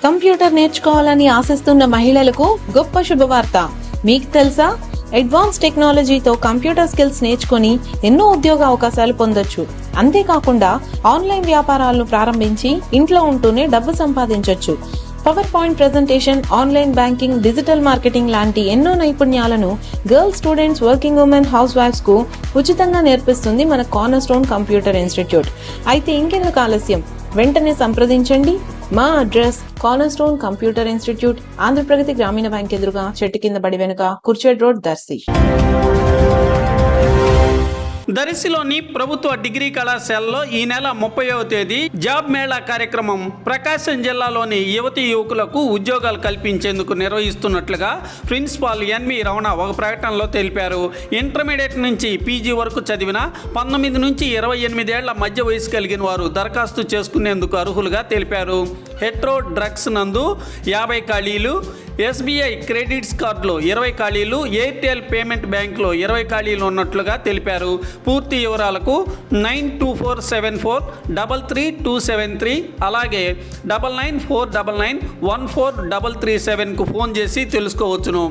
Computer నేర్చుకోవాలని ఆశిస్తున్న మహిళలకు గొప్ప శుభవార్త. మీకు తెలుసా, అడ్వాన్స్ టెక్నాలజీతో కంప్యూటర్ స్కిల్స్ నేర్చుకుని ఎన్నో ఉద్యోగ అవకాశాలు పొందొచ్చు. అంతేకాకుండా ఆన్లైన్ వ్యాపారాలను ప్రారంభించి ఇంట్లో ఉంటూనే డబ్బు సంపాదించొచ్చు. Power point presentation, online banking, digital marketing లాంటి ఎన్నో నైపుణ్యాలను గర్ల్స్ స్టూడెంట్స్, వర్కింగ్ ఉమెన్, హౌస్ వైఫ్స్ కు ఉచితంగా నేర్పిస్తుంది మన కార్నర్ స్టోన్ కంప్యూటర్ ఇన్స్టిట్యూట్. అయితే ఇంకెందుకు ఆలస్యం, వెంటనే సంప్రదించండి. మా address corner stone computer institute, Andhra Pragathi గ్రామీణ బ్యాంక్ ఎదురుగా, చెట్టు కింద బడి వెనుక, కుర్చేడ్ రోడ్, దర్శి. దర్శిలోని ప్రభుత్వ డిగ్రీ కళాశాలలో ఈ నెల 30వ తేదీ జాబ్ మేళా కార్యక్రమం ప్రకాశం జిల్లాలోని యువతీ యువకులకు ఉద్యోగాలు కల్పించేందుకు నిర్వహిస్తున్నట్లుగా ప్రిన్సిపాల్ ఎన్వి రమణ ఒక ప్రకటనలో తెలిపారు. ఇంటర్మీడియట్ నుంచి పీజీ వరకు చదివిన 19 నుంచి 28 ఏళ్ల మధ్య వయసు కలిగిన వారు దరఖాస్తు చేసుకునేందుకు అర్హులుగా తెలిపారు. హెట్రో డ్రగ్స్ నందు 50 ఖాళీలు, ఎస్బీఐ క్రెడిట్స్ కార్డులో 20 ఖాళీలు, ఎయిర్టెల్ పేమెంట్ బ్యాంకులో 20 ఖాళీలు ఉన్నట్లుగా తెలిపారు. పూర్తి వివరాలకు 9247433273 అలాగే 9949914337కు ఫోన్ చేసి తెలుసుకోవచ్చును.